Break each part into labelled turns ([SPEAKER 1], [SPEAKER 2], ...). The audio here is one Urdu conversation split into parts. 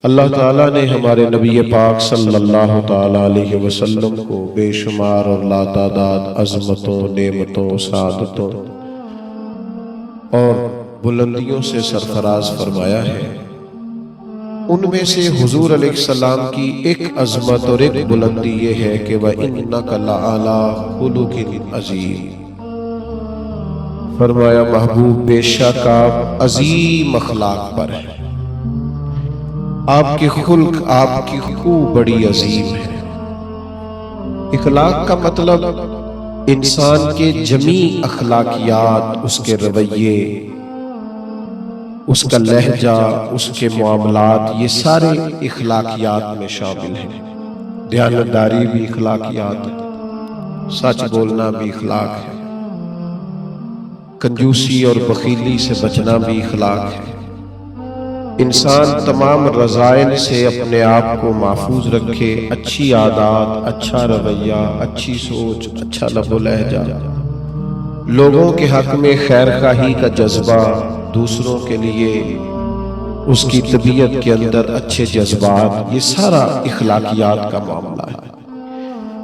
[SPEAKER 1] اللہ تعالیٰ نے ہمارے نبی پاک صلی اللہ تعالیٰ علیہ وسلم کو بے شمار اور لاتعداد عظمتوں، نعمتوں، سعادتوں اور بلندیوں سے سرفراز فرمایا ہے۔ ان میں سے حضور علیہ السلام کی ایک عظمت اور ایک بلندی یہ ہے کہ وَإِنَّكَ لَعَلَىٰ خُلُقٍ عَظِيمٍ، فرمایا محبوب بے شک آپ عظیم اخلاق پر ہیں، آپ کے خلق، آپ کی خو بڑی عظیم ہے۔ اخلاق کا مطلب انسان کے جمیع اخلاقیات، اس کے رویے، اس کا لہجہ، اس کے معاملات، یہ سارے اخلاقیات میں شامل ہیں۔ دیانتداری بھی اخلاقیات ہے، سچ بولنا بھی اخلاق ہے، کنجوسی اور بخیلی سے بچنا بھی اخلاق ہے۔ انسان تمام رذائل سے اپنے آپ کو محفوظ رکھے، اچھی عادات، اچھا رویہ، اچھی سوچ، اچھا لب و لہجہ، لوگوں کے حق میں خیر خواہی کا جذبہ، دوسروں کے لیے اس کی طبیعت کے اندر اچھے جذبات، یہ سارا اخلاقیات کا معاملہ ہے۔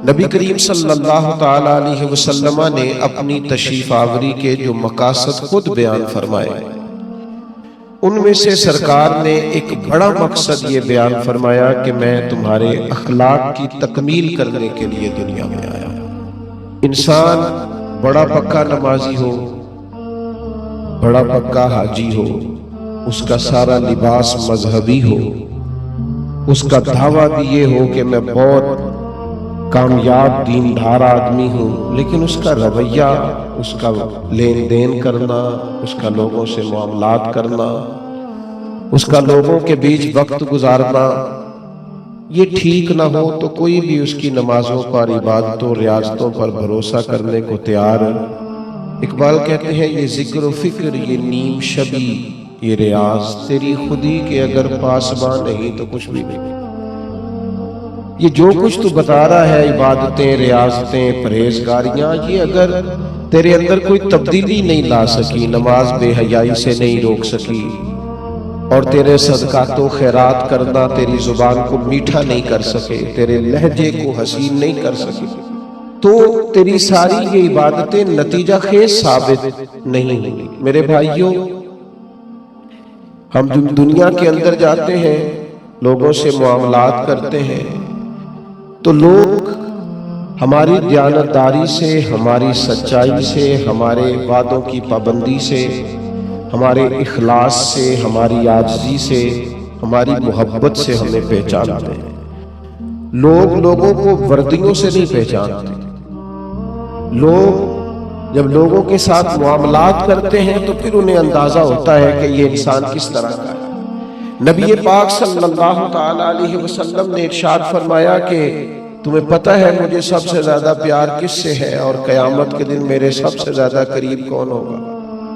[SPEAKER 1] نبی کریم صلی اللہ تعالیٰ علیہ وسلم نے اپنی تشریف آوری کے جو مقاصد خود بیان فرمائے، ان میں سے سرکار نے ایک بڑا مقصد یہ بیان فرمایا کہ میں تمہارے اخلاق کی تکمیل کرنے کے لیے دنیا میں آیا۔ انسان بڑا پکا نمازی ہو، بڑا پکا حاجی ہو، اس کا سارا لباس مذہبی ہو، اس کا دعویٰ بھی یہ ہو کہ میں بہت کامیاب دیندار آدمی ہوں، لیکن اس کا رویہ، اس کا لین دین کرنا، اس کا لوگوں سے معاملات کرنا، اس کا لوگوں کے بیچ وقت گزارنا یہ ٹھیک نہ ہو تو کوئی بھی اس کی نمازوں پر، عبادتوں، ریاضتوں پر بھروسہ کرنے کو تیار ہے۔ اقبال کہتے ہیں یہ ذکر و فکر، یہ نیم شبی، یہ ریاض تیری خودی کے اگر پاسباں نہیں تو کچھ بھی نہیں۔ یہ جو کچھ تو بتا رہا ہے، عبادتیں، ریاضتیں، پرہیزگاریاں، یہ اگر تیرے اندر کوئی تبدیلی نہیں لا سکی، نماز بے حیائی سے نہیں روک سکی، اور تیرے صدقات و خیرات کرنا تیری زبان کو میٹھا نہیں کر سکے، تیرے لہجے کو حسین نہیں کر سکے، تو تیری ساری یہ عبادتیں نتیجہ خیز ثابت نہیں ہوں۔ میرے بھائیوں، ہم دنیا کے اندر جاتے ہیں، لوگوں سے معاملات کرتے ہیں، تو لوگ ہماری دیانتداری سے، ہماری سچائی سے، ہمارے وعدوں کی پابندی سے، ہمارے اخلاص سے، ہماری عاجزی سے، ہماری محبت سے ہمیں پہچانتے ہیں۔ لوگ لوگوں کو وردیوں سے نہیں پہچانتے۔ لوگ جب لوگوں کے ساتھ معاملات کرتے ہیں تو پھر انہیں اندازہ ہوتا ہے کہ یہ انسان کس طرح کا ہے۔ نبی پاک صلی اللہ تعالیٰ علیہ وسلم نے ارشاد فرمایا کہ تمہیں پتہ ہے مجھے سب سے زیادہ پیار کس سے ہے، اور قیامت کے دن میرے سب سے زیادہ قریب کون ہوگا؟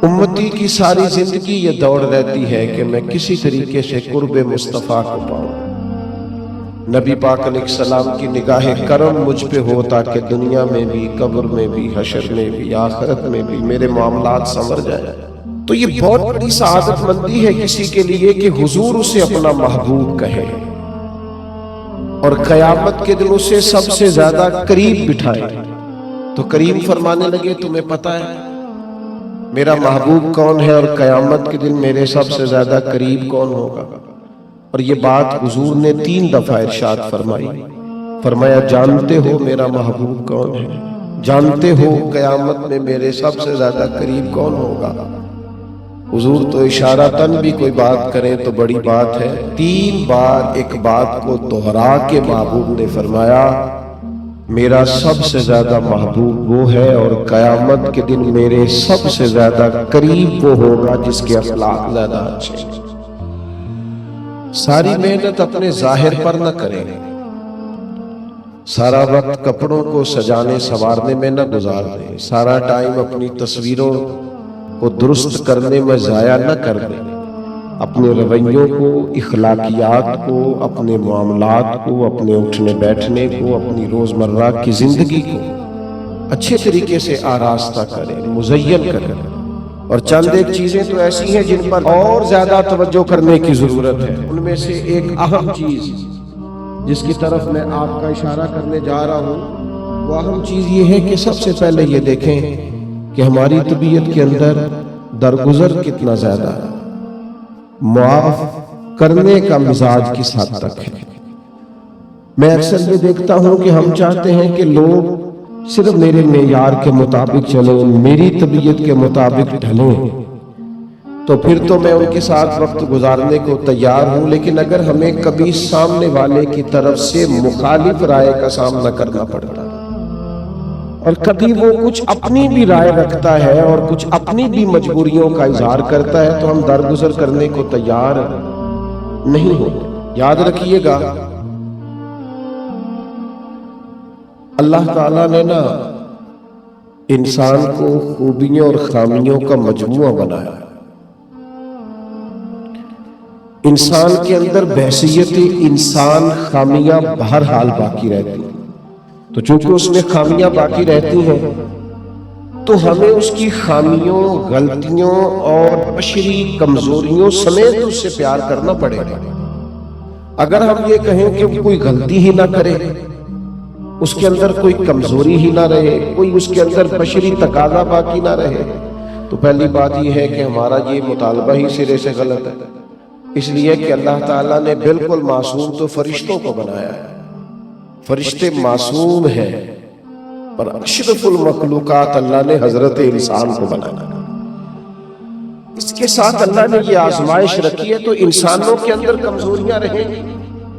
[SPEAKER 1] امتی کی ساری زندگی یہ دوڑ رہتی ہے کہ میں کسی طریقے سے قرب مصطفیٰ کو پاؤں۔ نبی پاک علیہ السلام کی نگاہ کرم مجھ پہ ہو تاکہ دنیا میں بھی، قبر میں بھی، حشر میں بھی، آخرت میں بھی میرے معاملات سنور جائیں۔ تو یہ بہت بڑی سعادت مندی ہے کسی کے لیے کہ حضور اسے اپنا محبوب کہے، اور قیامت کے دن اسے سب سے زیادہ قریب بٹھائے۔ تو کریم فرمانے لگے تمہیں پتہ ہے میرا محبوب کون ہے، اور قیامت کے دن میرے سب سے زیادہ قریب کون ہوگا؟ اور یہ بات حضور نے 3 دفعہ ارشاد فرمائی۔ فرمایا جانتے ہو میرا محبوب کون ہے؟ جانتے ہو قیامت میں میرے سب سے زیادہ قریب کون ہوگا؟ حضور تو اشارتاً بھی کوئی بات کریں تو بڑی بات ہے، 3 بار ایک بات کو دہرا کے محبوب نے فرمایا میرا سب سے زیادہ محبوب وہ ہے، اور قیامت کے دن میرے سب سے زیادہ قریب وہ ہوگا جس کے اخلاق زیادہ اچھے۔ ساری محنت اپنے ظاہر پر نہ کریں، سارا وقت کپڑوں کو سجانے سنوارنے میں نہ گزار دیں، سارا ٹائم اپنی تصویروں کو درست کرنے میں ضائع نہ کر دیں۔ اپنے رویوں کو، اخلاقیات کو، اپنے معاملات کو، اپنے اٹھنے بیٹھنے کو، اپنی روزمرہ کی زندگی کو اچھے طریقے سے آراستہ کریں، مزین کریں۔ اور چند ایک چیزیں تو ایسی ہیں جن پر اور زیادہ توجہ کرنے کی ضرورت ہے۔ ان میں سے ایک اہم چیز جس کی طرف میں آپ کا اشارہ کرنے جا رہا ہوں، وہ اہم چیز یہ ہے کہ سب سے پہلے یہ دیکھیں کہ ہماری طبیعت کے اندر درگزر کتنا زیادہ ہے، معاف کرنے کا مزاج کس حد تک ہے۔ میں اکثر یہ دیکھتا ہوں کہ ہم چاہتے ہیں کہ لوگ صرف میرے معیار کے مطابق چلیں، میری طبیعت کے مطابق ڈھلیں، تو پھر تو میں ان کے ساتھ وقت گزارنے کو تیار ہوں، لیکن اگر ہمیں کبھی سامنے والے کی طرف سے مخالف رائے کا سامنا کرنا پڑتا ہے اور کبھی وہ کچھ اپنی بھی رائے رکھتا ہے اور کچھ اپنی بھی مجبوریوں کا اظہار کرتا ہے، تو ہم درگزر کرنے کو تیار نہیں ہوتے۔ یاد رکھیے گا، اللہ تعالیٰ نے نا انسان کو خوبیوں اور خامیوں کا مجموعہ بنایا۔ انسان کے اندر بحیثیت انسان خامیاں بہرحال باقی رہتی ہیں، تو چونکہ اس میں خامیاں باقی رہتی ہیں تو ہمیں اس کی خامیوں، غلطیوں اور بشری کمزوریوں سمیت اس سے پیار کرنا پڑے گا۔ اگر ہم یہ کہیں کہ وہ کوئی غلطی ہی نہ کرے، اس کے اندر کوئی کمزوری ہی نہ رہے، کوئی اس کے اندر بشری تقاضا باقی نہ رہے، تو پہلی بات یہ ہے کہ ہمارا یہ مطالبہ ہی سرے سے غلط ہے۔ اس لیے کہ اللہ تعالیٰ نے بالکل معصوم تو فرشتوں کو بنایا ہے، فرشتے معصوم ہیں، پر اشرف المخلوقات اللہ نے حضرت انسان کو بنایا۔ اس کے ساتھ اللہ نے یہ آزمائش رکھی ہے، تو انسانوں کے اندر کمزوریاں رہیں گی۔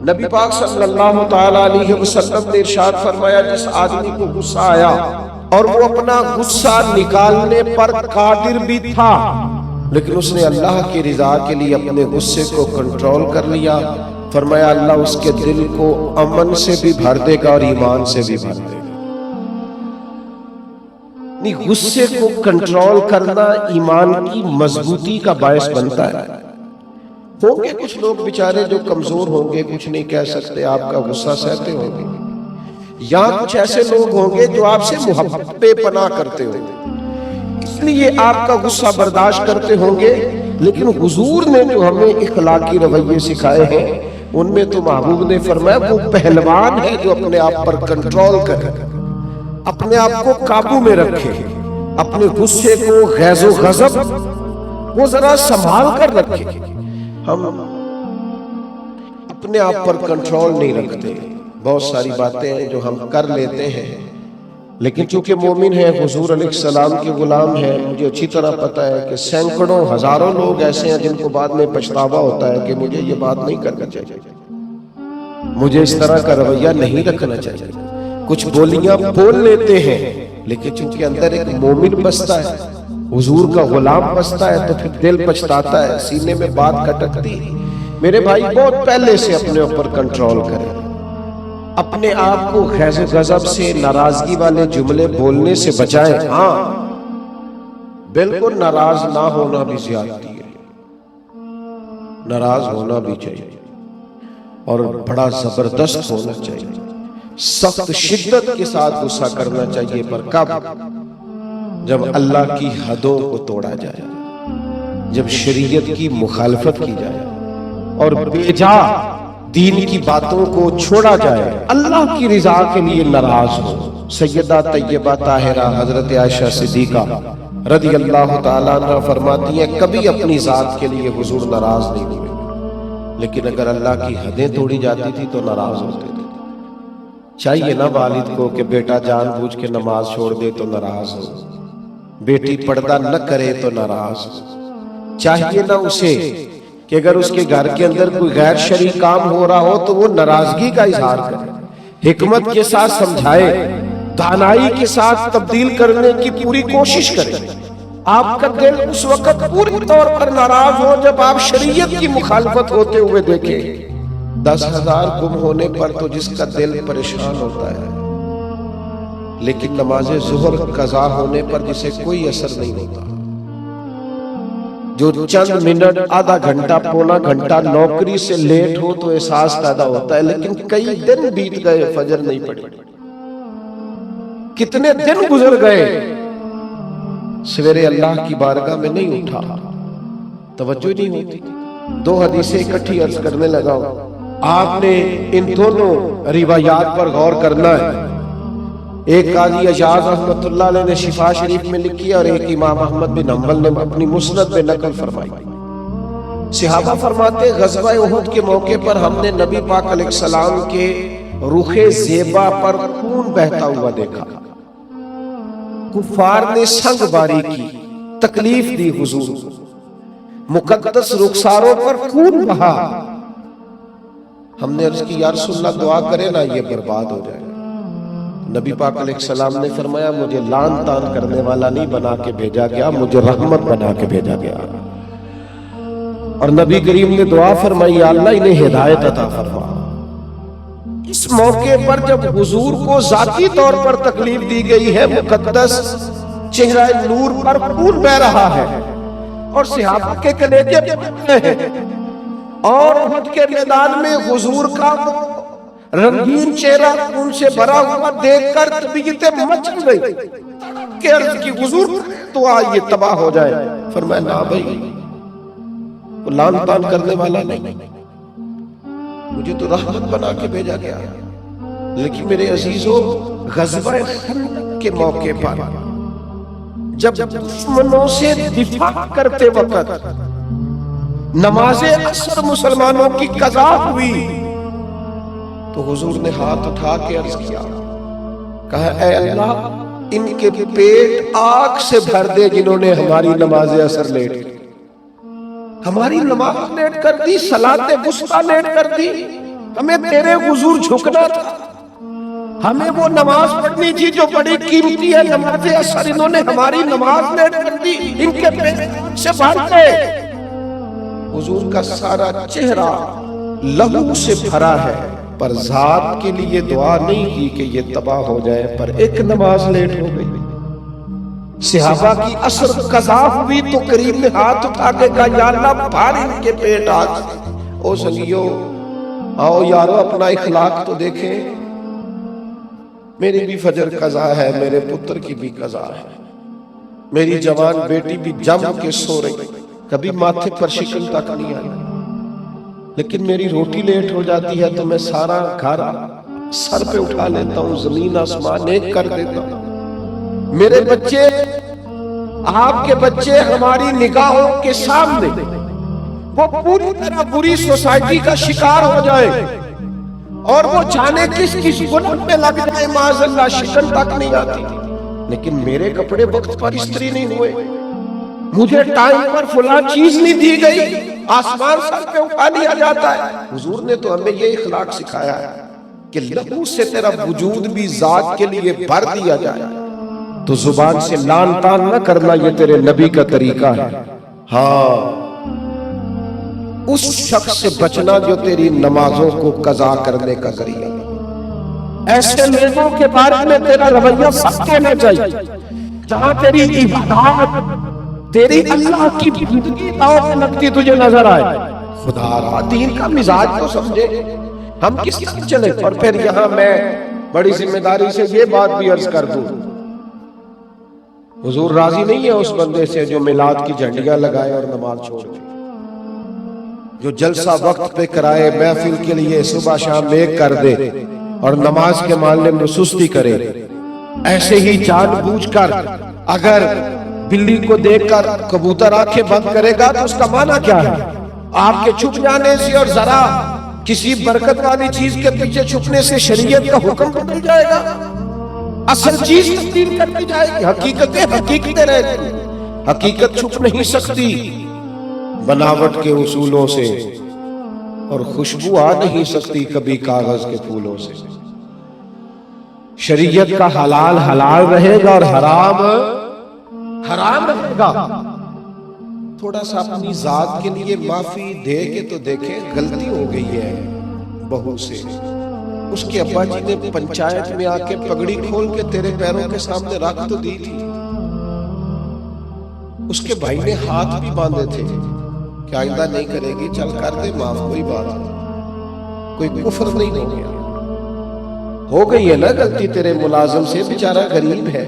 [SPEAKER 1] نبی پاک صلی اللہ تعالیٰ علیہ وسلم نے ارشاد فرمایا، جس آدمی کو غصہ آیا اور وہ اپنا غصہ نکالنے پر قادر بھی تھا، لیکن اس نے اللہ کی رضا کے لیے اپنے غصے کو کنٹرول کر لیا، فرمایا اللہ اس کے دل کو امن سے بھی بھر دے گا اور ایمان سے بھی بھر دے گا۔ غصے کو کنٹرول کرنا ایمان کی مضبوطی کا باعث بنتا ہے۔ ہوں گے کچھ لوگ بیچارے جو کمزور ہوں گے، کچھ نہیں کہہ سکتے، آپ کا غصہ سہتے ہوں گے، یا کچھ ایسے لوگ ہوں گے جو آپ سے محبت پہ پناہ کرتے ہوں گے، اس لیے آپ کا غصہ برداشت کرتے ہوں گے۔ لیکن حضور نے جو ہمیں اخلاقی رویے سکھائے ہیں، ان میں تو محبوب نے فرمایا وہ پہلوان ہے جو اپنے آپ پر کنٹرول کرے، اپنے آپ کو قابو میں رکھے، اپنے غصے کو، غیظ و غضب وہ ذرا سنبھال کر رکھے۔ ہم اپنے آپ پر کنٹرول نہیں رکھتے، بہت ساری باتیں ہیں جو ہم کر لیتے ہیں، لیکن چونکہ مومن ہیں، حضور علیہ السلام کے غلام ہیں، مجھے اچھی طرح پتہ ہے کہ سینکڑوں ہزاروں لوگ ایسے ہیں جن کو بعد میں پچھتاوا ہوتا ہے کہ مجھے یہ بات نہیں کرنا چاہیے، مجھے اس طرح کا رویہ نہیں رکھنا چاہیے۔ کچھ بولیاں بول لیتے ہیں، لیکن چونکہ اندر ایک مومن بستا ہے، حضور کا غلام بستا ہے، تو پھر دل پچھتاتا ہے، سینے میں بات کھٹکتی۔ میرے بھائی بہت پہلے سے اپنے اوپر کنٹرول کریں، اپنے آپ کو غیظ و غضب سے، ناراضگی والے جملے بولنے سے بچائیں۔ ہاں بالکل ناراض نہ ہونا بھی زیادتی ہے، ناراض ہونا بھی چاہیے اور بڑا زبردست ہونا چاہیے، سخت شدت کے ساتھ غصہ کرنا چاہیے، پر کب؟ جب اللہ کی حدوں کو توڑا جائے، جب شریعت کی مخالفت کی جائے اور بے جا دین کی باتوں کو چھوڑا جائے، اللہ کی رضا کے لیے ناراض ہو۔ سیدہ طیبہ طاہرہ حضرت عائشہ صدیقہ رضی اللہ تعالیٰ عنہ فرماتی ہیں کبھی اپنی ذات کے لیے حضور ناراض نہیں ہوئے، لیکن اگر اللہ کی حدیں توڑی جاتی تھی تو ناراض ہوتے تھے۔ چاہیے نا والد کو کہ بیٹا جان بوجھ کے نماز چھوڑ دے تو ناراض ہو، بیٹی پردہ نہ کرے تو ناراض ہو۔ چاہیے نا اسے کہ اگر اس کے گھر کے اندر کوئی غیر شرعی کام ہو رہا ہو تو وہ ناراضگی کا اظہار کرے، حکمت کے ساتھ سمجھائے، دانائی کے ساتھ تبدیل کرنے کی پوری کوشش کرے۔ آپ کا دل اس وقت پوری طور پر ناراض ہو جب آپ شریعت کی مخالفت ہوتے ہوئے دیکھیں۔ 10,000 گم ہونے پر تو جس کا دل پریشان ہوتا ہے، لیکن نماز ظہر قضا ہونے پر جسے کوئی اثر نہیں ہوتا، جو چند منٹ، آدھا گھنٹہ، پونا گھنٹہ نوکری سے لیٹ ہو تو احساس پیدا ہوتا ہے، لیکن کئی دن بیت گئے، فجر نہیں پڑی، کتنے دن گزر گئے، سویرے اللہ کی بارگاہ میں نہیں اٹھا، توجہ نہیں ہوتی۔ دو حدیثیں اکٹھی عرض کرنے لگا ہوں، آپ نے ان دونوں روایات پر غور کرنا ہے۔ ایک قاضی اجاز رحمۃ اللہ علیہ نے شفا شریف میں لکھی اور ایک امام احمد بن حنبل نے اپنی مسند میں نقل فرمائی۔ صحابہ فرماتے غزوہ احد کے موقع پر ہم نے نبی پاک علیہ السلام کے رخ زیبا پر خون بہتا ہوا دیکھا۔ کفار نے سنگ باری کی، تکلیف دی حضور، مقدس رخساروں پر خون بہا۔ ہم نے عرض کی یا رسول اللہ دعا کرے نا یہ برباد ہو جائے۔ نبی پاک علیہ السلام نے فرمایا مجھے لعن طعن کرنے والا نہیں بنا کے بھیجا گیا، مجھے رحمت بنا کے بھیجا گیا۔ اور نبی کریم نے دعا فرمائی یا اللہ انہیں ہدایت عطا فرما۔ اس موقع پر جب حضور کو ذاتی طور پر تکلیف دی گئی ہے، مقدس چہرہ نور پر خون بہ رہا ہے اور صحابہ کے کلیجے پھٹے ہیں، اور احد کے میدان میں حضور کا رنگین چہرہ خون سے بھرا ہوا دیکھ کر طبیعتیں مچل گئی کہ عرض کی حضور دعا یہ تباہ ہو جائے۔ فرمایا نہ بھائی، وہ لعن طعن کرنے والا نہیں، مجھے تو رحمت بنا کے بھیجا گیا۔ لیکن میرے عزیزوں، غزوہ خندق کے موقع پر جب دشمنوں سے دفاع کرتے وقت نماز عصر مسلمانوں کی قضا ہوئی تو حضور نے ہاتھ اٹھا کے عرض کیا، کہا اے اللہ ان کے پیٹ آگ سے بھر دے جنہوں نے ہماری نماز عصر لیٹ کی، ہماری نماز لیٹ کر دی، صلاۃ وسطیٰ لیٹ کر دی۔ ہمیں تیرے حضور جھکنا تھا، ہمیں وہ نماز پڑھنی تھی جو بڑی قیمتی ہے، نماز عصر انہوں نے ہماری نماز لیٹ کر دی، ان کے پیٹ سے بھر گئے۔ حضور کا سارا چہرہ لہو سے بھرا ہے، پر ذات کے لیے دعا نہیں کی کہ یہ تباہ ہو جائے، پر ایک نماز لیٹ ہو گئی۔ صحابہ کی عصر قضا ہوئی تو کریم نے ہاتھ اٹھا کے کہا یا اللہ بھار ان کے پیٹ آگ سے۔ او سنگیو، آؤ یارو اپنا اخلاق تو دیکھیں، میری بھی فجر قضا ہے، میرے پتر کی بھی قضا ہے، میری جوان بیٹی بھی جم کے سو رہی، کبھی ماتھے پر شکن تک نہیں آئی، لیکن میری روٹی لیٹ ہو جاتی ہے تو میں سارا گھر سر پہ اٹھا لیتا ہوں، زمین آسمان ایک کر دیتا ہوں۔ میرے بچے، آپ کے بچے ہماری نگاہوں کے سامنے وہ پوری طرح بری سوسائٹی کا شکار ہو جائے اور وہ جانے کس کس گناہ میں لگ جائے، معاذ اللہ شکن تک نہیں آتی، لیکن میرے کپڑے وقت پر استری نہیں ہوئے، مجھے ٹائم پر فلاں چیز نہیں دی گئی، آسمان سر پہ اٹھا لیا جاتا ہے۔ حضور نے تو ہمیں یہ اخلاق سکھایا ہے کہ لہو سے تیرا وجود بھی ذات کے لیے بھر دیا جائے، تو زبان سے لعن طعن نہ کرنا، یہ تیرے نبی کا طریقہ ہے۔ ہاں، اس شخص سے بچنا جو تیری نمازوں کو قضا کرنے کا ذریعہ، ایسے لوگوں کے بارے میں تیرا رویہ سخت ہونا چاہیے جہاں تیری عبادات، تیری اللہ کی بندگی داؤ پہ لگتی تجھے نظر آئے۔ خدا را دین کا مزاج تو سمجھے، ہم کس طرح چلے۔ اور پھر یہاں میں بڑی ذمہ داری سے یہ بات بھی عرض کر دوں، حضور راضی نہیں ہے اس بندے سے جو میلاد کی جھنڈیاں لگائے اور نماز چھوڑ دے، جو جلسہ وقت پہ کرائے، محفل کے لیے صبح شام ایک کر دے اور نماز کے معاملے میں سستی کرے۔ ایسے ہی جان بوجھ کر اگر بلی کو دیکھ کر کبوتر آنکھیں بند کرے گا تو اس کا معنی کیا ہے؟ آپ کے چھپ جانے سے اور ذرا کسی برکت والی چیز کے پیچھے چھپنے سے شریعت کا حکم بدل جائے گا، اصل چیز تبدیل کر دی جائے گی، حقیقتیں حقیقتیں رہ گئی۔ حقیقت چھپ نہیں سکتی بناوٹ کے اصولوں سے، اور خوشبو آ نہیں سکتی کبھی کاغذ کے پھولوں سے۔ شریعت کا حلال حلال رہے گا اور حرام حرام رہے گا۔ تھوڑا سا اپنی ذات کے لیے معافی دے کے تو دیکھیں، غلطی ہو گئی ہے بہو سے، اس کے ابا جی نے پنچایت میں آ کے پگڑی کھول کے تیرے پیروں کے سامنے رکھ تو دی تھی، اس کے بھائی نے ہاتھ بھی باندھے تھے کہ آئندہ نہیں کرے گی، چل کر دے معاف، کوئی بات نہیں، کوئی کفر نہیں ہو گیا، ہو گئی ہے نا غلطی تیرے ملازم سے، بیچارہ غریب ہے،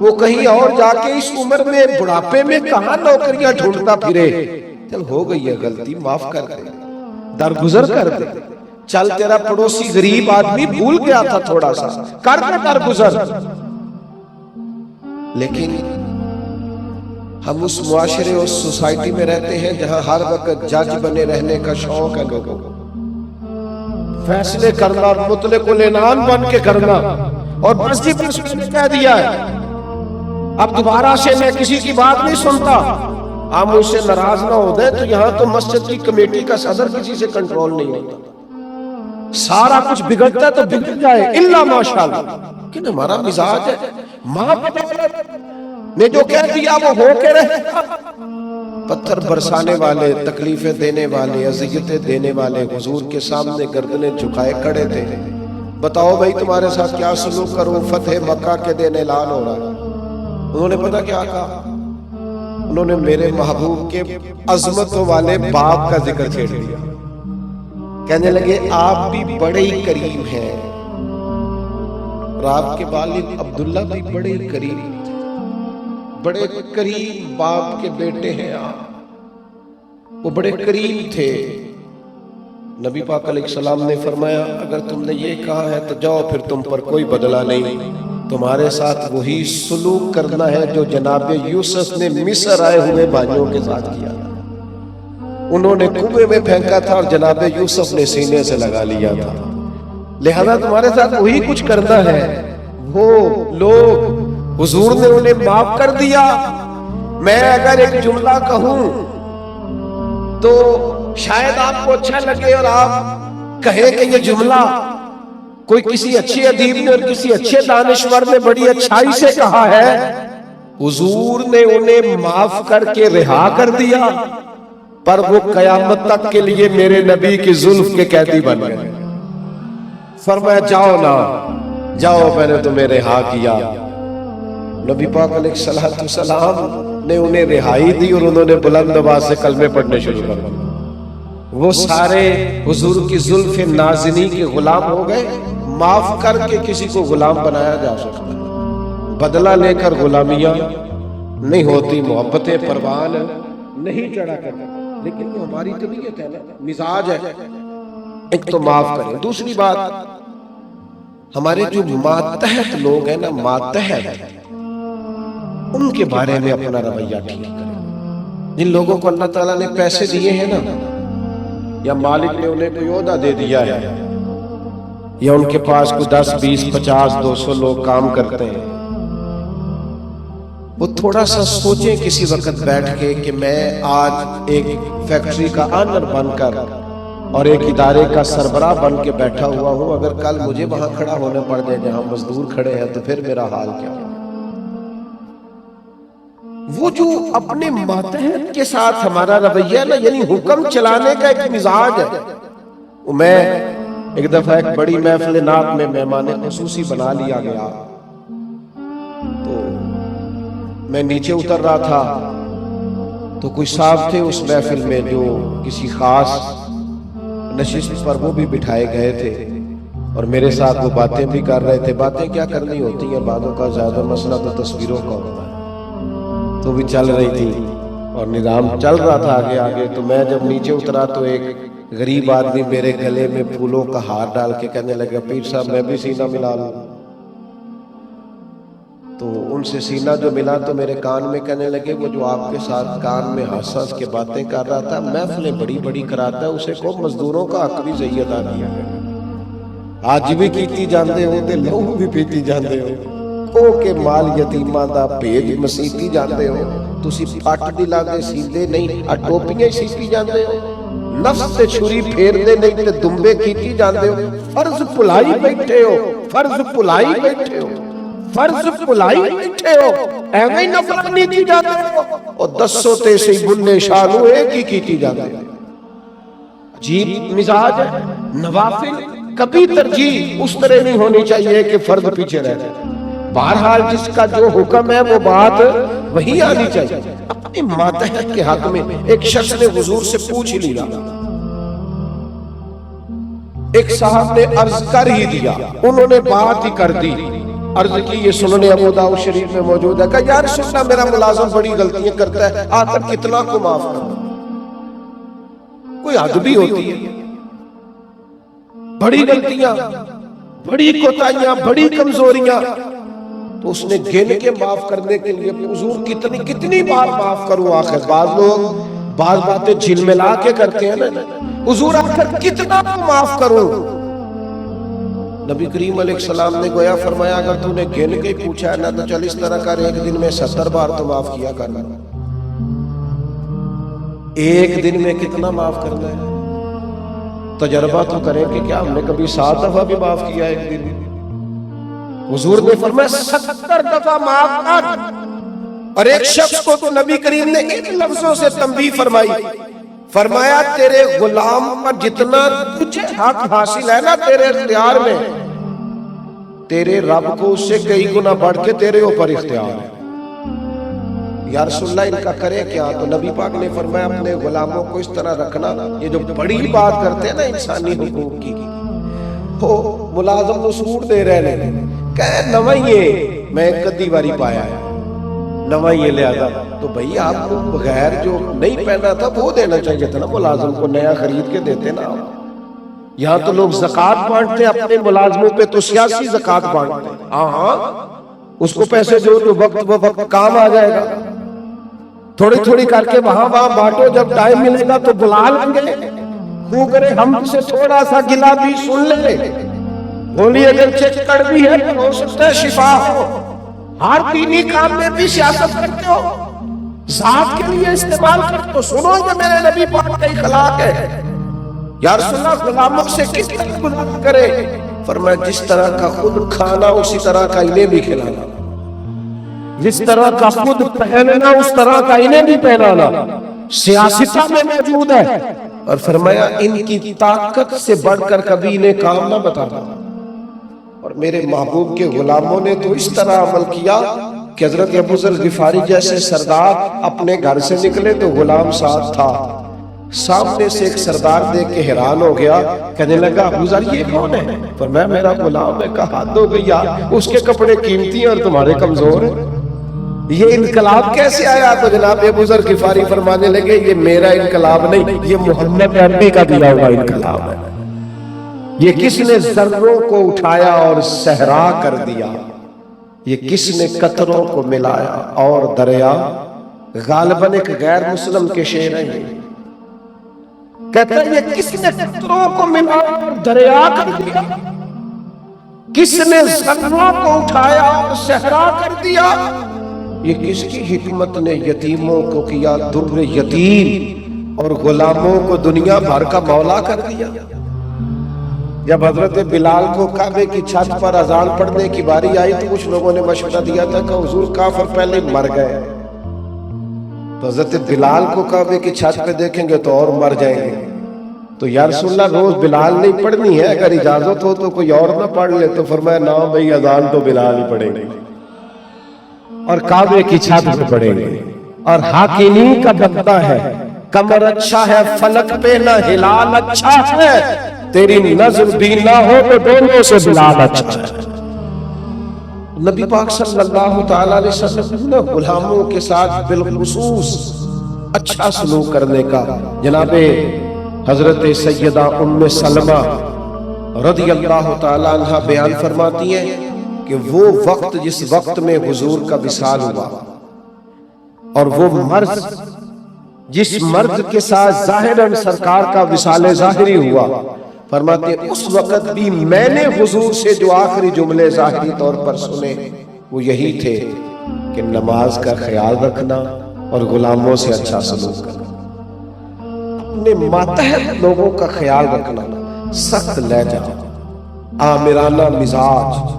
[SPEAKER 1] وہ کہیں اور جا کے اس عمر میں بڑھاپے میں کہاں نوکریاں ڈھونڈتا پھرے. چل ہو گئی ہے غلطی، معاف کر دے، درگزر کر دے. چل تیرا پڑوسی غریب آدمی بھول گیا تھا تھوڑا سا، کر دے درگزر. لیکن ہم اس معاشرے اس سوسائٹی میں رہتے ہیں جہاں ہر وقت جج بنے رہنے کا شوق ہے لوگوں کو، فیصلے کرنا اور مطلق العنان بن کے کرنا، اور بس جی بس میں نے کہہ دیا ہے، اب دوبارہ سے میں کسی کی بات نہیں سنتا. آپ مجھ سے ناراض نہ ہو دیں تو یہاں تو مسجد کی کمیٹی کا صدر کسی سے کنٹرول نہیں ہوتا، سارا کچھ بگڑتا ہے تو بگڑ جائے الا ماشاءاللہ. لیکن ہمارا مزاج ہے ماں نے جو کہہ دیا وہ ہو کے رہے. پتھر برسانے والے، تکلیفیں دینے والے، اذیتیں دینے والے حضور کے سامنے گردنیں جھکائے کھڑے تھے. بتاؤ بھائی تمہارے ساتھ کیا سلوک کروں؟ فتح مکہ کے دن اعلان ہو رہا ہے. انہوں نے پتہ کیا کہا؟ انہوں نے میرے محبوب کے عظمتوں والے باپ کا ذکر چھیڑ دیا. کہنے لگے آپ بھی بڑے ہی کریم ہیں، اور آپ کے والد عبداللہ بھی بڑے ہی کریم تھے، بڑے کریم باپ کے بیٹے ہیں آپ، وہ بڑے کریم تھے. نبی پاک علیہ السلام نے فرمایا اگر تم نے یہ کہا ہے تو جاؤ، پھر تم پر کوئی بدلہ نہیں، تمہارے ساتھ وہی سلوک کرنا ہے جو جناب یوسف نے مصر آئے ہوئے بھائیوں کے ساتھ کیا. انہوں نے کنویں میں پھینکا تھا اور جناب یوسف نے سینے سے لگا لیا تھا، لہذا تمہارے ساتھ وہی کچھ کرنا ہے. وہ لوگ حضور نے انہیں معاف کر دیا. میں اگر ایک جملہ کہوں تو شاید آپ کو اچھا لگے اور آپ کہیں کہ یہ جملہ کوئی کسی اچھے ادیب نے اور کسی اچھے دانشور نے بڑی اچھائی سے کہا ہے. حضور نے انہیں معاف کر کے رہا کر دیا، پر وہ قیامت تک کے لیے میرے نبی کی زلف کے قیدی بن گئے. فرمایا جاؤ نا جاؤ، میں نے تمہیں رہا کیا. نبی پاک علیہ السلام نے انہیں رہائی دی اور انہوں نے بلند آواز سے کلمے پڑھنے شروع کر دیے. وہ سارے حضور کی زلف نازنی کے غلام ہو گئے. معاف کر کے کسی کو غلام بنایا جا سکتا ہے، بدلہ لے کر غلامیاں نہیں ہوتی، محبتیں پروان نہیں چڑھا کرتا. لیکن وہ ہماری طبیعت ہے نا، مزاج ہے. ایک تو معاف کریں. دوسری بات، ہمارے جو ماتحت لوگ ہیں نا، ماتحت، ان کے بارے میں اپنا رویہ ٹھیک کریں. جن لوگوں کو اللہ تعالیٰ نے پیسے دیے ہیں نا، یا مالک نے انہیں کوئی عہدہ دے دیا ہے، یا ان کے پاس کوئی 10 20 50 200 لوگ کام کرتے ہیں، وہ تھوڑا سا سوچیں کسی وقت بیٹھ کے کہ میں آج ایک فیکٹری کا آنر بن کر اور ایک ادارے کا سربراہ بن کے بیٹھا ہوا ہوں، اگر کل مجھے وہاں کھڑا ہونے پڑ جائے جہاں مزدور کھڑے ہیں تو پھر میرا حال کیا ہے؟ وہ جو اپنے ماتحت کے ساتھ ہمارا رویہ نا، یعنی حکم چلانے کا ایک مزاج ہے. میں ایک دفعہ ایک بڑی محفل نعت میں مہمان خصوصی بنا لیا گیا، تو میں نیچے اتر رہا تھا تو کچھ صاحب تھے اس محفل میں جو کسی خاص نشست پر وہ بھی بٹھائے گئے تھے، اور میرے ساتھ وہ باتیں بھی کر رہے تھے. باتیں کیا کرنی ہوتی ہیں، بعدوں کا زیادہ مسئلہ تو تصویروں کا ہوتا ہے، تو بھی چل رہی تھی اور نظام چل رہا تھا آگے آگے. تو میں جب نیچے اترا تو ایک غریب آدمی میرے گلے میں پھولوں کا ہار ڈال کے کہنے لگا پیر صاحب میں بھی سینہ ملا لوں. تو ان سے سینہ جو ملا تو میرے کان میں کہنے لگے وہ جو آپ کے ساتھ کان میں ہنس ہنس کے باتیں کر رہا تھا، محفلیں بڑی بڑی کراتا ہے، اسے کو مزدوروں کا حق بھی صحیح ادا کیا ہے. آج بھی کیتی جاندے ہو تے لہو بھی پیتی جاندے ہو، او کے مال یتیماں دا بھیج مسیتی جاندے ہو. تسی پٹ دی لاندے سیندے نہیں، ٹوپیاں سیتی جاندے ہو، نفس تے چھری پھیر دے نہیں تے دمبے کیتی جاندے ہو. فرض بھلائی بیٹھے ہو، فرض بھلائی بیٹھے ہو، فرض بھلائی بیٹھے ہو، ایویں نفرت نہیں کی جاندے ہو، اور دسو تے سی بننے شانو ایک ہی کیتی جاندے ہو. عجیب مزاج ہے. نوافل کبھی ترجیح اس طرح نہیں ہونی چاہیے کہ فرض پیچھے رہ جائے. بہرحال جس کا جو حکم ہے وہ بات وہی آنی چاہیے. اپنے ماتحت کے حق میں ایک شخص نے حضور سے پوچھ لیا، ایک صاحب نے عرض کر ہی دیا، انہوں نے بات ہی کر دی. عرض کی یہ سنن ابو داؤد شریف میں موجود ہے کہ یا رسول اللہ میرا ملازم بڑی غلطیاں کرتا ہے، آخر کتنا کو معاف کرنا، کوئی حد بھی ہوتی ہے، بڑی غلطیاں، بڑی کوتاہیاں، بڑی کمزوریاں، تو اس نے گن کے معاف کرنے کے لیے حضور کتنی بار معاف کروں؟ آخر بعض لوگ بعض باتیں جھلملا کے کرتے ہیں نا، حضور آخر کتنا معاف کروں؟ نبی کریم علیہ السلام نے گویا فرمایا اگر تو نے گن کے پوچھا ہے نا تو چل اس طرح کر، ایک دن میں 70 بار تو معاف کیا کرنا۔ ایک دن میں کتنا معاف کرنا ہے؟ تجربہ تو کریں کہ کیا ہم نے کبھی 7 دفعہ بھی معاف کیا ایک دن؟ حضور نے فرمایا 70 دفعہ معاف کر۔ اور ایک شخص کو تو نبی کریم نے ان لفظوں سے تنبیہ فرمائی، فرمایا تیرے غلام پر جتنا تجھے حق حاصل ہے نا تیرے اختیار میں، تیرے رب کو اس سے کئی گنا بڑھ کے تیرے اوپر اختیار ہے۔ یا رسول اللہ ان کا کرے کیا؟ تو نبی پاک نے فرمایا اپنے غلاموں کو اس طرح رکھنا، یہ جو بڑی بات کرتے ہیں نا انسانی حقوق کی، وہ ملازم تو سوٹ دے رہے ہیں کہ نوائیے میں کدی باری پایا ہے نوائیے لے آتا، تو بھئی آپ کو بغیر جو نہیں پہنا تھا وہ دینا چاہیے تھا نا، ملازم کو نیا خرید کے دیتے نا۔ یہاں تو لوگ زکوٰۃ بانٹتے ہیں اپنے ملازموں پہ، تو سیاسی زکوٰۃ بانٹتے ہیں، ہاں اس کو پیسے جو وقت کام آ جائے گا، تھوڑی تھوڑی کر کے وہاں بانٹو، جب ٹائم ملے گا تو بلا لیں گے، وہ کرے ہم سے تھوڑا سا گلا بھی سن لے، بولی اگر چکڑ بھی ہے تو ہو سکتا ہے شفا ہو۔ ہر دینی کام میں بھی سیاست کرتے ہو، ذات کے لیے استعمال کرتے ہو، سنو یہ میرے نبی پاک کا اخلاق ہے۔ یا رسول اللہ غلاموں سے کس طرح گزارا کرے؟ فرمایا جس طرح کا خود کھانا اسی طرح کا انہیں بھی کھلانا، جس طرح کا خود پہننا اس طرح کا انہیں بھی پہنانا، سیاستہ میں موجود ہے۔ اور فرمایا ان کی طاقت سے بڑھ کر کبھی انہیں کام نہ بتانا۔ اور میرے محبوب کے غلاموں نے تو اس طرح عمل کیا کہ حضرت ابو ذر غفاری جیسے سردار اپنے گھر سے نکلے تو غلام ساتھ تھا، سامنے سے ایک سردار دیکھ کے حیران ہو گیا، کہنے لگا ابو ذر یہ کون ہے؟ فرمایا میرا غلام ہے۔ کہا حد ہو گئی یار، اس کے کپڑے قیمتی ہیں اور تمہارے کمزور ہیں، یہ انقلاب کیسے آیا؟ تو جناب ابو ذر غفاری فرمانے لگے یہ میرا انقلاب نہیں، یہ محمد عربی کا دیا ہوا انقلاب ہے۔ یہ کس نے ذروں کو اٹھایا اور صحرا کر دیا، یہ کس نے قطروں کو ملایا اور دریا۔ غالباً ایک غیر مسلم کے شعر ہیں، کہتا ہے یہ کس نے قطروں کو ملایا اور دریا کر دیا، کس نے ذروں کو اٹھایا اور صحرا کر دیا، یہ کس کی حکمت نے یتیموں کو کیا در یتیم اور غلاموں کو دنیا بھر کا مولا کر دیا۔ جب حضرت بلال کو کعبے کی چھت پر اذان پڑھنے کی باری آئی تو کچھ لوگوں نے مشورہ دیا تھا کہ حضور کافر پہلے مر گئے، تو حضرت بلال کو کعبے کی چھت پہ دیکھیں گے تو اور مر جائیں گے، تو یا رسول اللہ روز بلال نہیں پڑھنی ہے، اگر اجازت ہو تو کوئی اور نہ پڑھ لے؟ تو فرمایا نا بھئی اذان تو بلال ہی پڑھیں گے اور کعبے کی چھت پہ پڑھیں گے، اور حق انہی کا بنتا ہے، کمر اچھا ہے فلک پہ نہ ہلال اچھا ہے، تیری نظر بھی نہ ہو تو دونوں سے بلال اچھا ہے۔ نبی پاک صلی اللہ تعالیٰ علیہ وسلم نے غلاموں کے ساتھ بالخصوص اچھا سلوک کرنے کا، جناب حضرت سیدہ ام سلمہ رضی اللہ تعالیٰ عنہ بیان فرماتی ہیں کہ وہ وقت جس وقت میں حضور کا وصال ہوا اور وہ مرض جس مرض کے ساتھ ظاہراً سرکار کا وصال ظاہری ہوا، فرماتے اس وقت بھی میں نے حضور سے جو آخری جملے ظاہری طور پر سنے وہ یہی تھے کہ نماز کا خیال رکھنا اور غلاموں سے اچھا سلوک کرنا، اپنے ماتحت لوگوں کا خیال رکھنا، سخت لہجہ، آمرانہ مزاج۔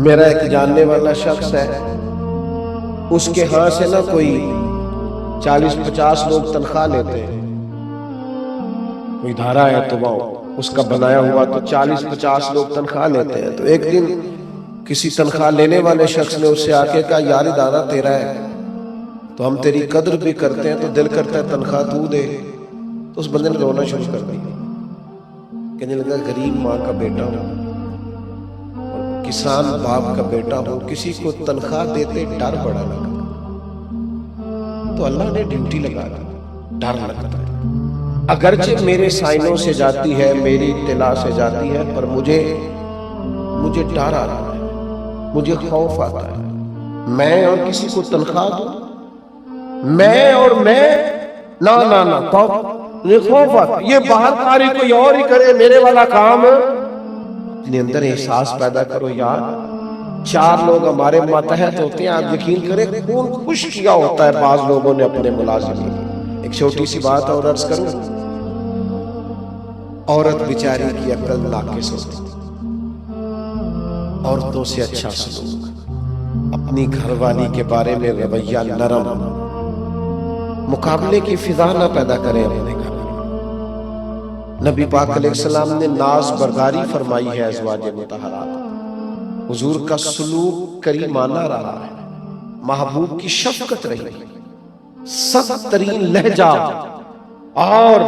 [SPEAKER 1] میرا ایک جاننے والا شخص ہے، اس کے ہاں سے نہ کوئی 40-50 لوگ تنخواہ لیتے ہیں، کوئی ادارہ ہے تو وہ اس کا بنایا ہوا تو 40-50 لوگ تنخواہ لیتے ہیں۔ تو ایک دن کسی تنخواہ لینے والے شخص نے اس سے آ کے کہا یار ادارہ تیرا ہے تو ہم تیری قدر بھی کرتے ہیں، تو دل کرتا ہے تنخواہ تو دے۔ تو اس بندے نے رونا شروع کر دیا، کہنے لگا غریب ماں کا بیٹا ہوں، کسان باپ کا بیٹا ہوں، کسی کو تنخواہ دیتے ڈر بڑا لگا، تو اللہ نے ڈیوٹی لگا دی، ڈر لگتا ہے، اگرچہ میرے سائنوں سے جاتی ہے، میری اطلاع سے جاتی ہے، پر مجھے ڈر آ رہا ہے، مجھے خوف آتا ہے، میں اور کسی کو تنخواہ دوں، میں نہ مجھے خوف آتا ہے، یہ باہر کاری کوئی اور ہی کرے، میرے والا کام اپنے اندر احساس پیدا کرو یار، 4 لوگ ہمارے ماتحت ہوتے ہیں، آپ یقین کریں خون خوش کیا ہوتا ہے بعض لوگوں نے اپنے ملازمین۔ ایک چھوٹی سی بات اور عرض کروں، عورت بیچاری کی عقل ناقص ہوتی، عورتوں سے اچھا سلوک، اپنی گھر والی کے بارے میں رویہ نرم، مقابلے کی فضا نہ پیدا کریں اپنے گھر میں۔ نبی پاک علیہ السلام نے ناز برداری فرمائی ہے ازواج مطہرات، حضور کا سلوک کریمانہ رہا ہے، محبوب کی شفقت رہی، سخت ترین لہجہ اور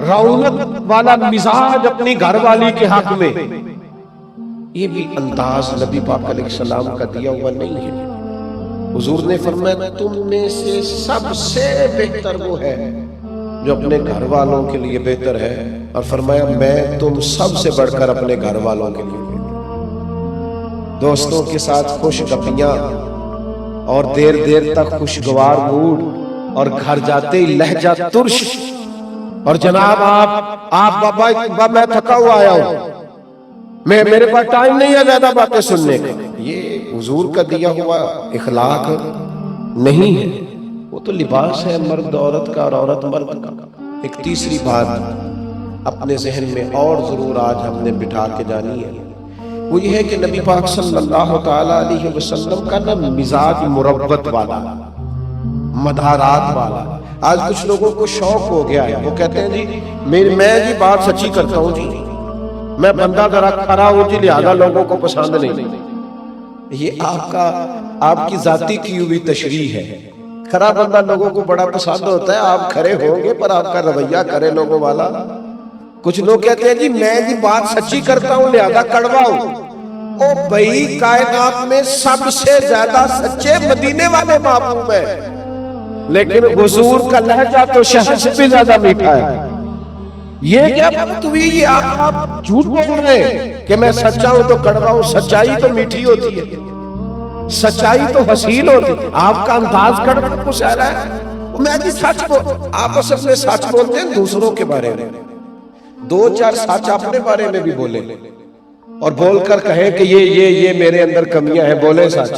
[SPEAKER 1] رعونت والا مزاج اپنی گھر والی کے حق میں، یہ بھی انداز نبی پاک علیہ السلام کا دیا ہوا نہیں ہے۔ حضور نے فرمایا تم میں سے سب سے بہتر وہ ہے جو اپنے گھر والوں کے لیے بہتر ہے، اور فرمایا میں تم سب سے بڑھ کر اپنے گھر والوں کے لیے بہتر۔ دوستوں کے ساتھ خوش گپیاں اور دیر تک خوشگوار موڈ، اور گھر جاتے ہی لہجہ ترش، اور جناب آپ بابا میں تھکا ہوا آیا ہوں، میرے پاس ٹائم نہیں ہے زیادہ باتیں سننے کا، یہ حضور کا دیا ہوا اخلاق نہیں ہے، وہ تو لباس ہے مرد عورت کا اور عورت مرد کا۔ ایک تیسری بات اپنے ذہن میں اور ضرور آج ہم نے بٹھا کے جانی ہے، وہ یہ ہے کہ نبی پاک صلی اللہ تعالی علیہ وسلم کا مزاج مروت والا، مدارات والا۔ آج کچھ لوگوں کو شوق ہو گیا ہے، وہ کہتے ہیں جی میں جی بات سچی کرتا ہوں جی، میں بندہ ذرا کھڑا ہوں جی لہذا لوگوں کو پسند نہیں۔ یہ آپ کی ذاتی کی ہوئی تشریح ہے، کھڑا بندہ لوگوں کو بڑا پسند ہوتا ہے، آپ کھڑے ہوں گے پر آپ کا رویہ کرے لوگوں والا۔ کچھ لوگ کہتے ہیں جی میں جی بات سچی کرتا ہوں لہذا کڑوا ہوں۔ او بھائی کائنات میں سب سے زیادہ سچے مدینے والے محبوب ہیں، لیکن حضور کا لہجہ تو شہد سے بھی زیادہ میٹھا ہے۔ یہ کیا بات ہوئی، یہ آپ جھوٹ بول رہے ہیں کہ میں سچا ہوں تو کڑوا ہوں؟ سچائی تو میٹھی ہوتی ہے، سچائی تو حسین ہوتی ہے، آپ کا انداز کڑوا کچھ آ رہا ہے۔ میں جی سچ آپ اصل میں سچ بولتے ہیں دوسروں کے بارے میں، 2-4 سچ اپنے بارے میں بھی بولے اور بول کر کہیں کہ یہ میرے اندر کمیاں ہیں، بولے سچ۔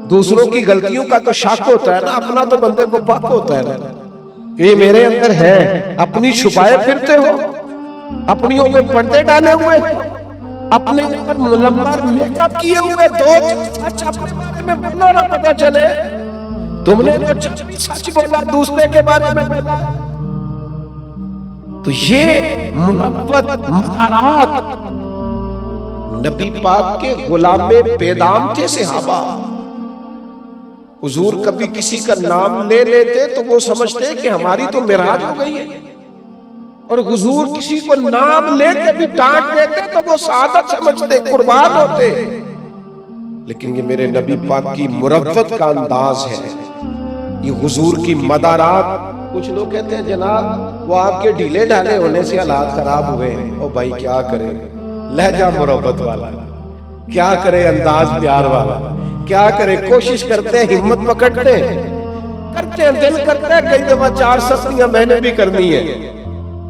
[SPEAKER 1] دوسروں کی غلطیوں کا تو شک ہوتا ہے نا، اپنا تو بندے کو پاک ہوتا ہے نا، یہ میرے اندر ہے، اپنی چھپائے پھرتے ہو، اپنیوں میں پردے ڈالے ہوئے، اپنے اوپر ملمر میک اپ کیے ہوئے، 2 سچ اپنے بارے میں بولو نہ پتہ چلے تم نے سچ بولا دوسرے کے بارے میں بولا۔ تو یہ محبت مہارات نبی پاک کے غلام پیدام تھے صحابہ۔ حضور کبھی کسی کا نام لے لیتے تو وہ سمجھتے کہ ہماری تو معراج ہو گئی ہے، اور حضور کسی کو نام لے کے بھی ڈانٹ دیتے تو وہ سعادت سمجھتے، قربان ہوتے۔ لیکن یہ میرے نبی پاک کی مروت کا انداز ہے، یہ حضور کی مدارات۔ کچھ لوگ کہتے ہیں جناب وہ آپ کے ڈھیلے ڈھالے ہونے سے حالات خراب ہوئے ہیں۔ او بھائی کیا کرے، لہجہ مروت والا، کیا کرے انداز پیار والا، کیا کرے کوشش کرتے ہیں، ہمت پکڑتے ہیں، دل کرتے ہیں کئی دفعہ 4 سختیاں میں نے بھی کرنی ہے،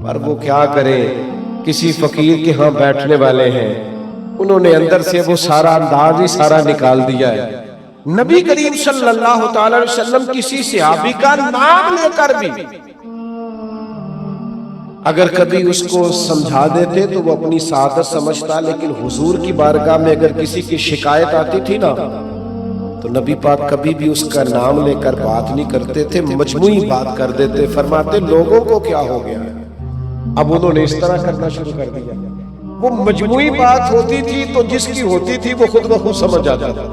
[SPEAKER 1] پر وہ کیا کرے، کسی فقیر کے ہاں بیٹھنے والے ہیں، انہوں نے اندر سے وہ سارا انداز ہی سارا نکال دیا ہے۔ نبی کریم صلی اللہ تعالی علیہ وسلم کسی صحابی کا نام لے کر بھی اگر کبھی اس کو سمجھا دیتے تو وہ اپنی سعادت سمجھتا، لیکن حضور کی بارگاہ میں اگر کسی کی شکایت آتی تھی نا تو نبی پاک کبھی بھی اس کا نام لے کر بات نہیں کرتے تھے، مجموعی بات کر دیتے، فرماتے لوگوں کو کیا ہو گیا ہے۔ اب انہوں نے اس طرح کرنا شروع کر دیا، وہ مجموعی بات ہوتی تھی تو جس کی ہوتی تھی وہ خود بخود سمجھ آتا تھا۔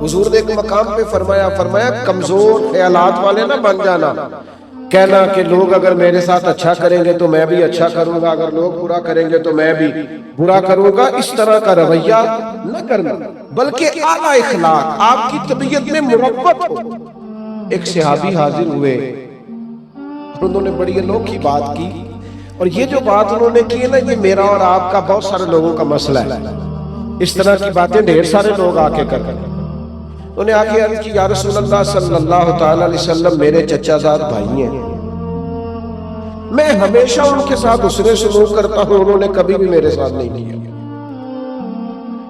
[SPEAKER 1] حضور نے ایک مقام پہ فرمایا کمزور خیالات والے نہ بن جانا، کہنا کہ لوگ اگر میرے ساتھ اچھا کریں گے تو میں بھی اچھا کروں گا، اگر لوگ برا کریں گے تو میں بھی برا کروں گا، اس طرح کا رویہ نہ کرنا، بلکہ اعلیٰ اخلاق، آپ کی طبیعت میں محبت ہو۔ ایک صحابی حاضر ہوئے اور انہوں نے بڑی انوکھی بات کی، اور یہ جو بات انہوں نے کی نا، یہ میرا اور آپ کا بہت سارے لوگوں کا مسئلہ ہے۔ اس طرح کی باتیں ڈھیر سارے لوگ آ کے کرتے ہیں۔ انہوں نے آگے عرض کی، یا رسول اللہ صلی اللہ تعالی علیہ وسلم، میرے چچا زاد بھائی ہیں، میں ہمیشہ ان کے ساتھ حسن سلوک کرتا ہوں، انہوں نے کبھی بھی میرے ساتھ نہیں کیا۔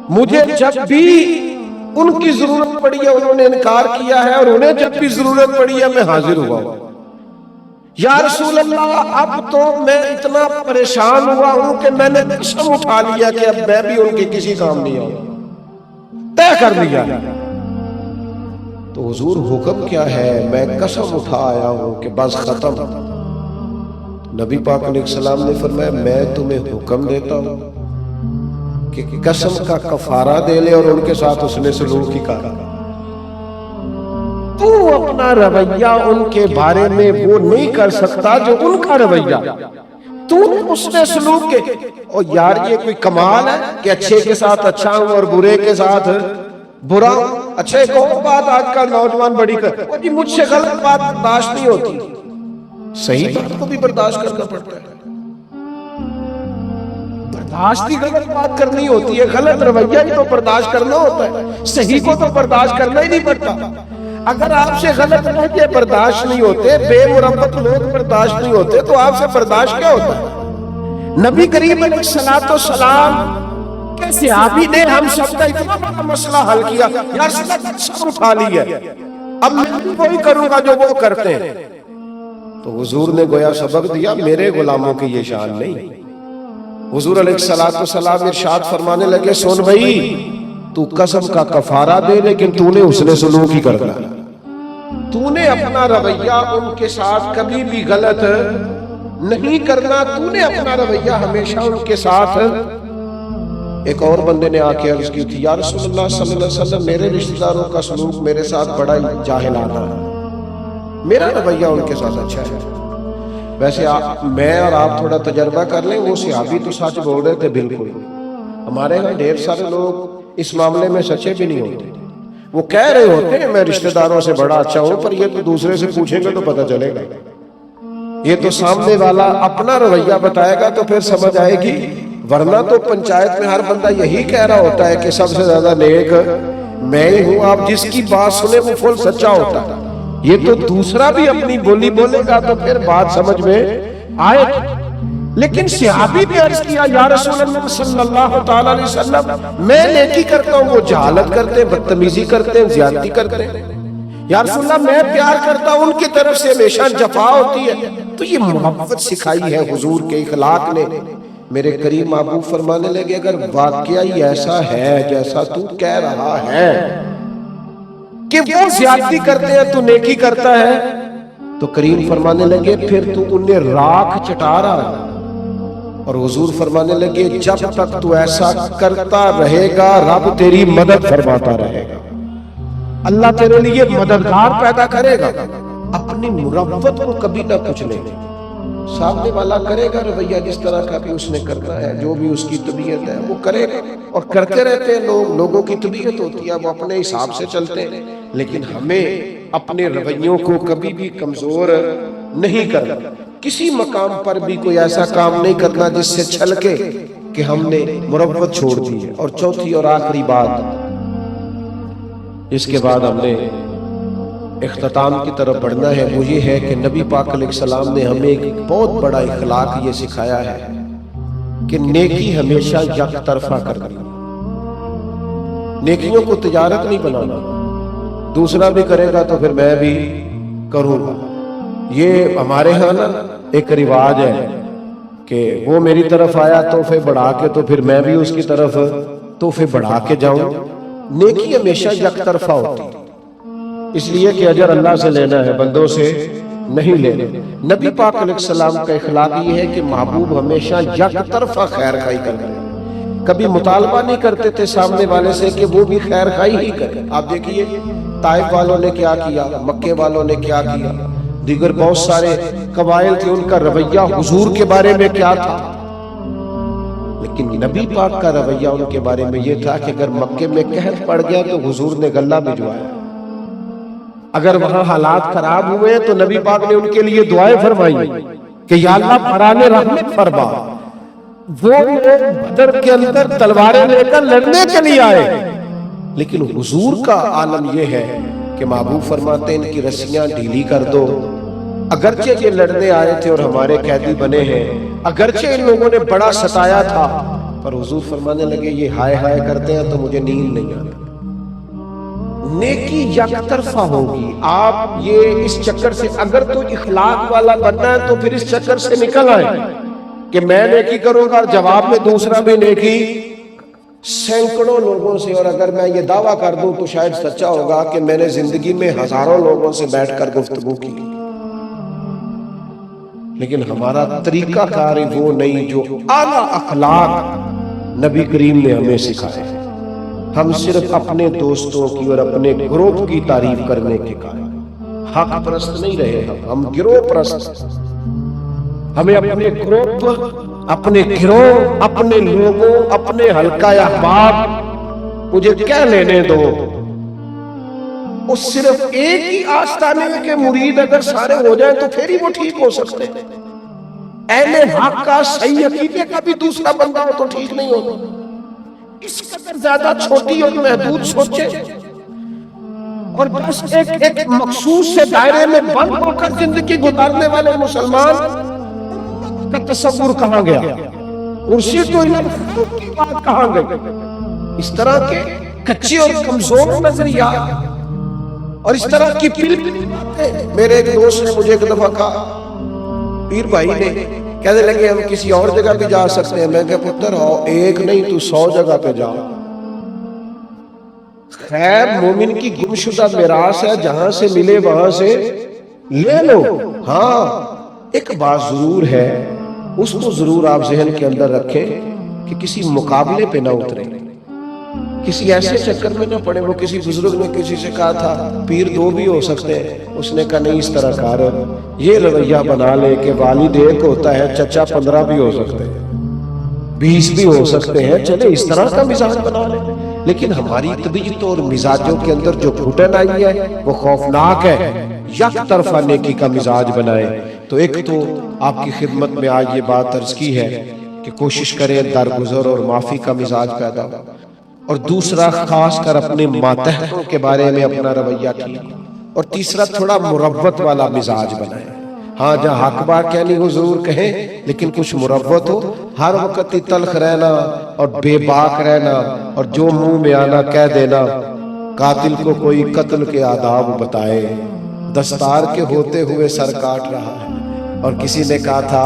[SPEAKER 1] مجھے جب بھی ان کی ضرورت پڑی ہے انہوں نے انکار کیا ہے، اور انہیں جب بھی ضرورت پڑی ہے میں حاضر ہوا ہوں۔ یا رسول اللہ، اب تو میں اتنا پریشان ہوا ہوں کہ میں نے قسم اٹھا لیا کہ اب میں بھی ان کے کسی کام نہیں آؤں، طے کر لیا۔ تو حضور حکم کیا ہے؟ میں قسم اٹھا آیا ہوں کہ بس ختم۔ نبی پاک علیہ السلام نے فرمایا، میں تمہیں حکم دیتا ہوں کہ قسم کا کفارہ دے لے اور ان کے ساتھ حسن سلوک ہی کر۔ تو اپنا رویہ ان کے بارے میں وہ نہیں کر سکتا جو ان کا رویہ، تو حسن سلوک کے۔ اور یار یہ کوئی کمال ہے کہ اچھے کے ساتھ اچھا ہوں اور برے کے ساتھ برا ہوں؟ اچھا ایک اور بات آج کل نوجوان بڑی وہ جی مجھ سے غلط بات برداشت نہیں ہوتی، صحیح بات کو بھی برداشت کرنا پڑتا ہے۔ برداشت ہی غلط بات کرنی ہوتی ہے، غلط رویہ ہی تو برداشت کرنا ہوتا ہے، صحیح کو تو برداشت کرنا ہی نہیں پڑتا۔ اگر آپ سے غلط لہجے برداشت نہیں ہوتے، بے مربت لوگ برداشت نہیں ہوتے، تو آپ سے برداشت کیا ہوتا ہے؟ نبی کریم علیہ السلام کے صحابی نے ہم سب کا اتنا بڑا مسئلہ حل کیا، یا رسول اللہ سب اٹھا لیا، اب میں بھی وہی کروں گا جو وہ کرتے ہیں۔ تو حضور نے گویا سبق دیا، میرے غلاموں کی یہ شان نہیں۔ حضور علیہ السلام ارشاد فرمانے لگے، سن بھائی، تو قسم کا کفارہ دے، لیکن تو نے حسن سلوک ہی کرنا، تو نے اپنا رویہ ان کے ساتھ کبھی بھی غلط نہیں کرنا، تو نے اپنا رویہ ہمیشہ ان کے ساتھ۔ ایک اور بندے نے آ کے عرض کی تھی، یا رسول اللہ صلی اللہ علیہ وسلم، میرے رشتہ داروں کا سلوک میرے ساتھ بڑا جاہلانہ ہے، میرا رویہ ان کے ساتھ اچھا ہے۔ ویسے میں اور آپ تھوڑا تجربہ کر لیں، وہ صحابی تو سچ بول رہے تھے بالکل۔ ہمارے ہاں ڈھیر سارے لوگ اس معاملے میں سچے بھی نہیں ہوتے، وہ کہہ رہے ہوتے ہیں میں رشتہ داروں سے بڑا اچھا ہوں، پر یہ تو دوسرے سے پوچھیں گے تو پتہ چلے گا، یہ تو سامنے والا اپنا رویہ بتائے گا تو پھر سمجھ آئے گی، ورنہ تو پنچایت میں ہر بندہ یہی کہہ رہا ہوتا ہے کہ سب سے زیادہ نیک میں ہی ہوں۔ آپ جس کی بات سنے وہ فل سچا ہوتا ہے، یہ تو دوسرا بھی اپنی بولی بولے گا تو پھر بات سمجھ میں آئے۔ لیکن صحابی نے عرض کیا، یا رسول اللہ صلی اللہ تعالی علیہ وسلم، میں نیکی کرتا ہوں، وہ جہالت کرتے ہیں، بدتمیزی کرتے ہیں، زیادتی کرتے ہیں۔ یا رسول اللہ، میں پیار کرتا ہوں، ان کی طرف سے ہمیشہ جفا ہوتی ہے۔ تو یہ محبت سکھائی ہے حضور کے اخلاق نے۔ میرے کریم محبوب فرمانے لگے، اگر واقعہ ہی ایسا ہے جیسا تو کہہ رہا ہے کہ وہ زیادتی کرتے ہیں تو نیکی کرتا ہے، تو کریم فرمانے لگے پھر تو انہیں راکھ چٹا رہا ہے۔ اور حضور فرمانے لگے، جب تک تو ایسا کرتا رہے گا رب تیری مدد فرماتا رہے گا، اللہ تیرے لیے مددگار پیدا کرے گا۔ اپنی مربت کو کبھی نہ کچلے، سامنے والا کرے گا رویہ جس طرح کا بھی اس نے کرنا ہے، جو بھی اس کی طبیعت ہے وہ کرے گا، اور کرتے رہتے ہیں لوگ، لوگوں کی طبیعت ہوتی ہے وہ اپنے حساب سے چلتے ہیں، لیکن ہمیں اپنے رویوں کو کبھی بھی کمزور نہیں کرنا، کسی مقام پر بھی کوئی ایسا کام نہیں کرنا جس سے چھلکے کہ ہم نے مربت چھوڑ دی ہے۔ اور چوتھی اور آخری بات، اس کے بعد ہم نے اختتام کی طرف بڑھنا ہے، وہ یہ ہے کہ نبی پاک علیہ السلام نے ہمیں ایک بہت بڑا اخلاق یہ سکھایا ہے کہ نیکی ہمیشہ یک طرفہ کرنی، نیکیوں کو تجارت نہیں بنانا، دوسرا بھی کرے گا تو پھر میں بھی کروں گا۔ یہ ہمارے ہاں نا ایک رواج ہے کہ وہ میری طرف آیا تحفے بڑھا کے تو پھر میں بھی اس کی طرف تحفے بڑھا کے جاؤں۔ نیکی ہمیشہ یک طرفہ ہوتی ہے، اس لیے کہ اجر اللہ سے لینا ہے، بندوں سے نہیں لینا۔ نبی پاک علیہ السلام کا اخلاق یہ ہے کہ محبوب ہمیشہ یک طرفہ خیر خواہی کرتے ہیں، کبھی مطالبہ نہیں کرتے تھے سامنے والے سے کہ وہ بھی خیر خواہی ہی کرے۔ آپ دیکھیے طائف والوں نے کیا کیا، مکے والوں نے کیا کیا، دیگر بہت سارے قبائل تھے، ان کا رویہ حضور کے بارے میں کیا تھا، لیکن نبی پاک کا رویہ ان کے بارے میں یہ تھا کہ اگر مکے میں قحط پڑ گیا تو حضور نے غلہ بھجوایا، اگر وہاں حالات خراب ہوئے تو نبی پاک نے ان کے لیے دعائیں فرمائی کہ یا اللہ بھرانے رحمت فرما۔ وہ لوگ بدر کے اندر تلواریں لے کر لڑنے کے لیے آئے، لیکن حضور کا عالم یہ ہے کہ محبوب فرماتے ہیں ان کی رسیاں ڈھیلی کر دو، اگرچہ یہ لڑنے آئے تھے اور ہمارے قیدی بنے ہیں، اگرچہ ان لوگوں نے بڑا ستایا تھا، پر حضور فرمانے لگے یہ ہائے ہائے کرتے ہیں تو مجھے نیند نہیں آتی۔ نیکی یک طرفہ ہوگی، آپ یہ اس چکر سے اگر تو اخلاق والا بننا ہے تو پھر اس چکر سے نکل آئے کہ میں نیکی کروں گا اور جواب میں دوسرا بھی نیکی سینکڑوں لوگوں سے، اور اگر میں یہ دعویٰ کر دوں تو شاید سچا ہوگا کہ میں نے زندگی میں ہزاروں لوگوں سے بیٹھ کر گفتگو کی، لیکن ہمارا طریقہ کار وہ نہیں جو اعلیٰ اخلاق نبی کریم نے ہمیں سکھائے۔ ہم صرف اپنے دوستوں کی اور اپنے گروپ کی تعریف کرنے کے قائل، حق پرست نہیں رہے، ہم گروہ پرست۔ ہمیں اپنے گروپ، اپنے گروہ، اپنے لوگوں، اپنے حلقہ احباب مجھے کیا لینے دو، وہ صرف ایک ہی آستانے کے مرید اگر سارے ہو جائیں تو پھر ہی وہ ٹھیک ہو سکتے ہیں۔ اہل حق کا صحیح عقیدے کا بھی دوسرا بندہ ہو تو ٹھیک نہیں ہوتا۔ اس قدر زیادہ چھوٹی اور محدود سوچے اور بس ایک مخصوص سے دائرے میں بند ہو کر زندگی گزارنے والے مسلمان کا تصور کہاں گیا، کرسی تو کی بات کہاں گئی؟ اس طرح کے کچے اور کمزور نظریات اور اس طرح کی پل باتیں، میرے ایک دوست نے مجھے ایک دفعہ کہا، پیر بھائی نے کہنے لگے ہم کسی اور جگہ پہ جا سکتے ہیں، میں کہا پتر ایک نہیں تو 100 جگہ پہ جاؤ۔ خیر مومن کی گمشدہ میراث ہے، جہاں سے ملے وہاں سے لے لو۔ ہاں ایک بات ضرور ہے، اس کو ضرور آپ ذہن کے اندر رکھیں کہ کسی مقابلے پہ نہ اتریں، کسی ایسے چکر میں نہ پڑے۔ وہ کسی بزرگ نے کسی سے کہا تھا پیر 2 بھی ہو سکتے ہیں، اس نے کہا نہیں اس طرح کار یہ رویہ بنا لے کہ والد 1 ہوتا ہے، چچا 15 بھی ہو سکتے ہیں، 20 بھی ہو سکتے ہیں، چلے اس طرح کا مزاج بنا لے۔ لیکن ہماری طبیعت اور مزاجوں کے اندر جو گھٹن آئی ہے وہ خوفناک ہے۔ یک طرفہ نیکی کا مزاج بنائے۔ تو ایک تو آپ کی خدمت میں آج یہ بات عرض کی ہے کہ کوشش کریں درگزر اور معافی کا مزاج پیدا ہو، اور دوسرا خاص کر اپنے ماتحتوں کے بارے میں اپنا رویہ ٹھیک، اور تیسرا تھوڑا مروت والا مزاج بنائیں۔ ہاں جہاں حق بات کہنی ہو ضرور کہیں، لیکن کچھ مروت ہو، ہر وقت تلخ رہنا اور بے باک رہنا اور جو منہ میں آنا کہہ دینا۔ قاتل کو کوئی قتل کے آداب بتائے، دستار کے ہوتے ہوئے سر کاٹ رہا ہے۔ اور کسی نے کہا تھا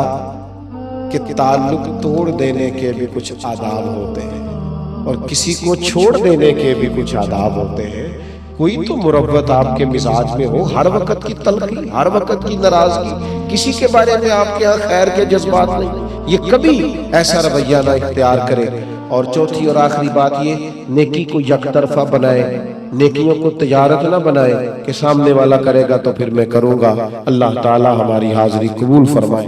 [SPEAKER 1] کہ تعلق توڑ دینے کے بھی کچھ آداب ہوتے ہیں اور کسی کو چھوڑ دینے کے بھی کچھ آداب ہوتے ہیں۔ کوئی تو مروت آپ کے مزاج میں ہو، ہر وقت کی تلخی، ہر وقت کی ناراضگی، کسی کے بارے میں آپ کے یہاں خیر کے جذبات نہیں، یہ کبھی ایسا رویہ نہ اختیار کرے۔ اور چوتھی اور آخری بات یہ، نیکی کو یک طرفہ بنائے، نیکیوں کو تجارت نہ بنائے کہ سامنے والا کرے گا تو پھر میں کروں گا۔ اللہ تعالی ہماری حاضری قبول فرمائے۔